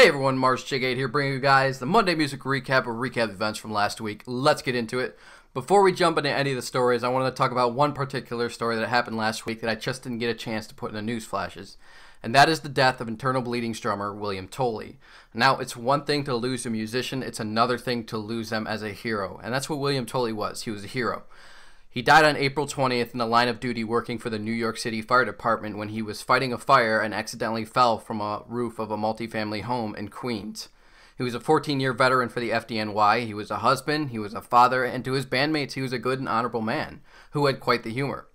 Hey everyone, Mars8 here, bringing you guys the Monday Music Recap or recap events from last week. Let's get into it. Before we jump into any of the stories, I wanted to talk about one particular story that happened last week that I just didn't get a chance to put in the news flashes. And that is the death of Internal Bleeding's drummer, William Tolley. Now, it's one thing to lose a musician, it's another thing to lose them as a hero. And that's what William Tolley was. He was a hero. He died on April 20th in the line of duty working for the New York City Fire Department when he was fighting a fire and accidentally fell from a roof of a multifamily home in Queens. He was a 14-year veteran for the FDNY. He was a husband, he was a father, and to his bandmates, he was a good and honorable man who had quite the humor.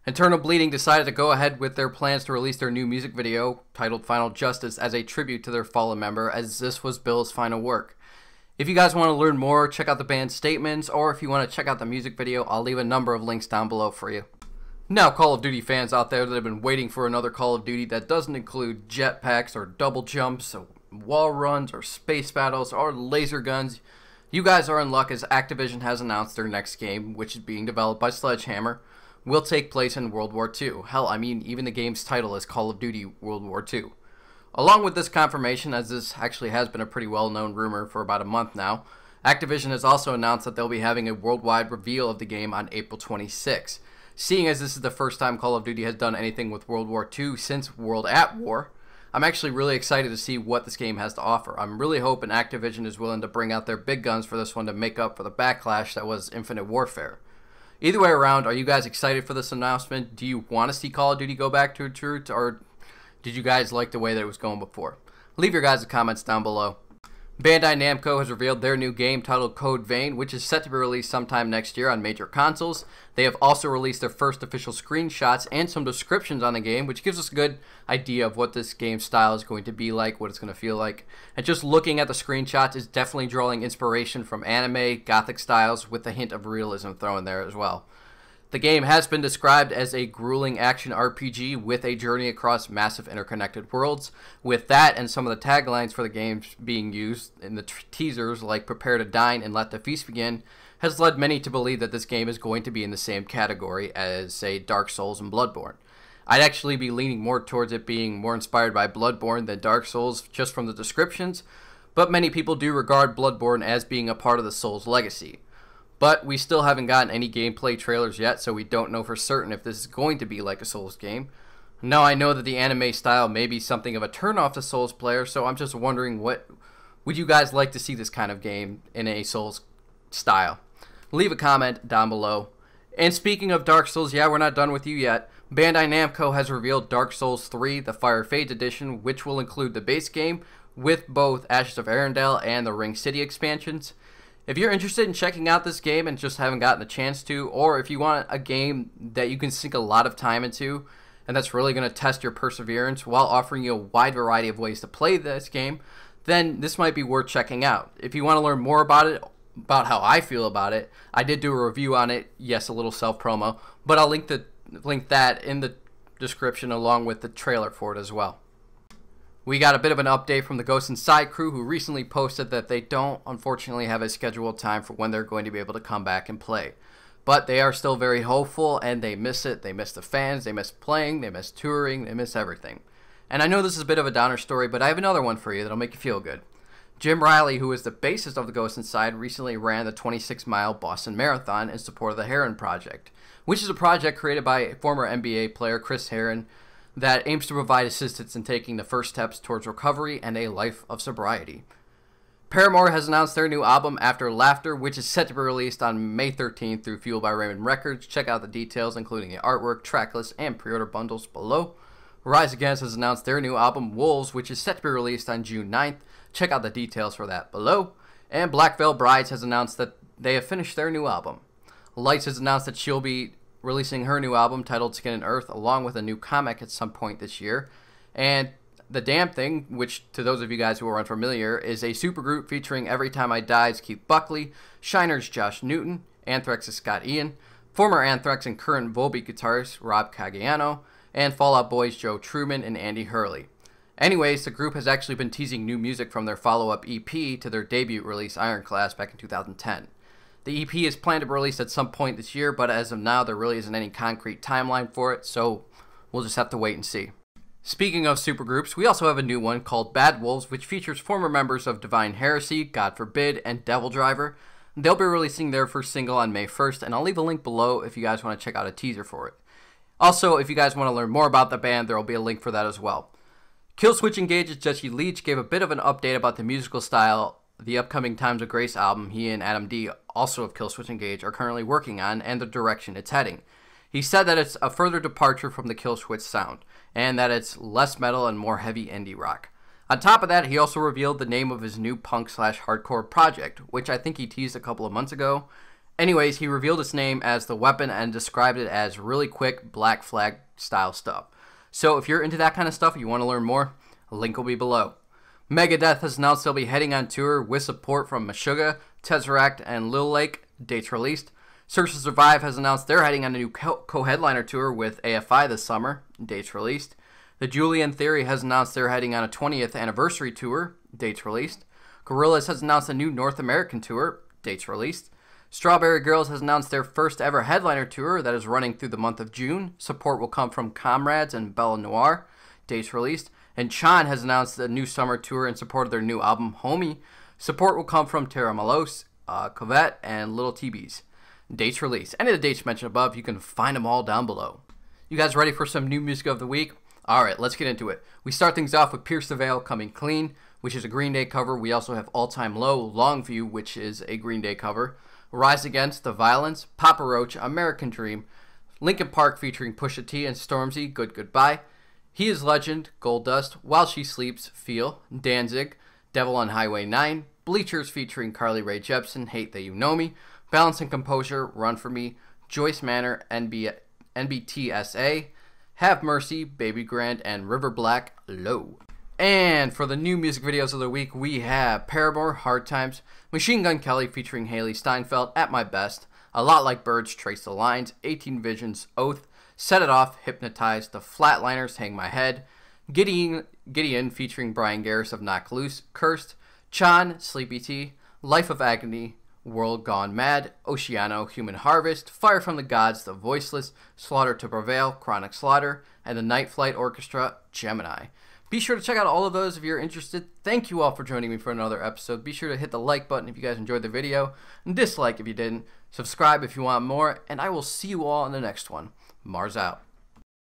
Internal Bleeding decided to go ahead with their plans to release their new music video titled Final Justice as a tribute to their fallen member, as this was Bill's final work. If you guys want to learn more, check out the band's statements, or if you want to check out the music video, I'll leave a number of links down below for you. Now, Call of Duty fans out there that have been waiting for another Call of Duty that doesn't include jetpacks or double jumps, or wall runs, or space battles, or laser guns, you guys are in luck as Activision has announced their next game, which is being developed by Sledgehammer, will take place in World War II. Hell, I mean, even the game's title is Call of Duty World War II. Along with this confirmation, as this actually has been a pretty well-known rumor for about a month now, Activision has also announced that they'll be having a worldwide reveal of the game on April 26. Seeing as this is the first time Call of Duty has done anything with World War II since World at War, I'm actually really excited to see what this game has to offer. I'm really hoping Activision is willing to bring out their big guns for this one to make up for the backlash that was Infinite Warfare. Either way around, are you guys excited for this announcement? Do you want to see Call of Duty go back to its roots, or did you guys like the way that it was going before? Leave your guys' comments down below. Bandai Namco has revealed their new game titled Code Vein, which is set to be released sometime next year on major consoles. They have also released their first official screenshots and some descriptions on the game, which gives us a good idea of what this game style is going to be like, what it's going to feel like. And just looking at the screenshots is definitely drawing inspiration from anime, gothic styles, with a hint of realism thrown there as well. The game has been described as a grueling action RPG with a journey across massive interconnected worlds. With that and some of the taglines for the game being used in the teasers, like prepare to dine and let the feast begin, has led many to believe that this game is going to be in the same category as, say, Dark Souls and Bloodborne. I'd actually be leaning more towards it being more inspired by Bloodborne than Dark Souls just from the descriptions, but many people do regard Bloodborne as being a part of the Souls legacy. But we still haven't gotten any gameplay trailers yet, so we don't know for certain if this is going to be like a Souls game. Now, I know that the anime style may be something of a turn-off to Souls players, so I'm just wondering, what would you guys like to see this kind of game in a Souls style? Leave a comment down below. And speaking of Dark Souls, yeah, we're not done with you yet. Bandai Namco has revealed Dark Souls 3, the Fire Fades edition, which will include the base game with both Ashes of Arendelle and the Ring City expansions. If you're interested in checking out this game and just haven't gotten the chance to, or if you want a game that you can sink a lot of time into and that's really going to test your perseverance while offering you a wide variety of ways to play this game, then this might be worth checking out. If you want to learn more about it, about how I feel about it, I did do a review on it, yes, a little self-promo, but I'll link that in the description along with the trailer for it as well. We got a bit of an update from the Ghost Inside crew, who recently posted that they don't, unfortunately, have a scheduled time for when they're going to be able to come back and play. But they are still very hopeful, and they miss it. They miss the fans, they miss playing, they miss touring, they miss everything. And I know this is a bit of a downer story, but I have another one for you that'll make you feel good. Jim Riley, who is the bassist of the Ghost Inside, recently ran the 26-mile Boston Marathon in support of the Heron Project, which is a project created by former NBA player Chris Heron, that aims to provide assistance in taking the first steps towards recovery and a life of sobriety. Paramore has announced their new album, After Laughter, which is set to be released on May 13th through Fueled by Raymond Records. Check out the details, including the artwork, tracklist, and pre-order bundles below. Rise Against has announced their new album, Wolves, which is set to be released on June 9th. Check out the details for that below. And Black Veil Brides has announced that they have finished their new album. Lights has announced that she'll be releasing her new album titled Skin and Earth, along with a new comic at some point this year. And The Damn Thing, which to those of you guys who are unfamiliar, is a supergroup featuring Every Time I Die's Keith Buckley, Shiner's Josh Newton, Anthrax's Scott Ian, former Anthrax and current Volbeat guitarist Rob Caggiano, and Fall Out Boy's Joe Truman and Andy Hurley. Anyways, the group has actually been teasing new music from their follow-up EP to their debut release Ironclad back in 2010. The EP is planned to be released at some point this year, but as of now, there really isn't any concrete timeline for it, so we'll just have to wait and see. Speaking of supergroups, we also have a new one called Bad Wolves, which features former members of Divine Heresy, God Forbid, and Devil Driver. They'll be releasing their first single on May 1st, and I'll leave a link below if you guys want to check out a teaser for it. Also, if you guys want to learn more about the band, there will be a link for that as well. Killswitch Engage's Jesse Leach gave a bit of an update about the musical style the upcoming Times of Grace album he and Adam D, also of Killswitch Engage, are currently working on and the direction it's heading. He said that it's a further departure from the Killswitch sound, and that it's less metal and more heavy indie rock. On top of that, he also revealed the name of his new punk/hardcore project, which I think he teased a couple of months ago. Anyways, he revealed its name as The Weapon and described it as really quick Black Flag style stuff. So if you're into that kind of stuff and you want to learn more, a link will be below. Megadeth has announced they'll be heading on tour with support from Meshuggah, Tesseract, and Lil Lake. Dates released. Search to Survive has announced they're heading on a new co-headliner tour with AFI this summer. Dates released. The Julian Theory has announced they're heading on a 20th anniversary tour. Dates released. Gorillaz has announced a new North American tour. Dates released. Strawberry Girls has announced their first ever headliner tour that is running through the month of June. Support will come from Comrades and Bella Noir. Dates released. And Chan has announced a new summer tour in support of their new album, Homie. Support will come from Terra Malos, Covette, and Little TBs. Dates released. Any of the dates mentioned above, you can find them all down below. You guys ready for some new music of the week? Alright, let's get into it. We start things off with Pierce the Veil, Coming Clean, which is a Green Day cover. We also have All Time Low, Longview, which is a Green Day cover. Rise Against, The Violence, Papa Roach, American Dream, Linkin Park featuring Pusha T and Stormzy, Good Goodbye, He Is Legend, Gold Dust, While She Sleeps, Feel, Danzig, Devil on Highway 9, Bleachers featuring Carly Rae Jepsen, Hate That You Know Me, Balance and Composure, Run For Me, Joyce Manor, NBTSA, Have Mercy, Baby Grand, and River Black, Low. And for the new music videos of the week, we have Paramore, Hard Times, Machine Gun Kelly featuring Haley Steinfeld, At My Best, A Lot Like Birds, Trace the Lines, 18 Visions, Oath, Set It Off, Hypnotized, The Flatliners, Hang My Head, Gideon featuring Brian Garris of Knock Loose, Cursed, Chan, Sleepy Tea, Life of Agony, World Gone Mad, Oceano, Human Harvest, Fire from the Gods, The Voiceless, Slaughter to Prevail, Chronic Slaughter, and the Night Flight Orchestra, Gemini. Be sure to check out all of those if you're interested. Thank you all for joining me for another episode. Be sure to hit the like button if you guys enjoyed the video, and dislike if you didn't. Subscribe if you want more, and I will see you all in the next one. Mars out.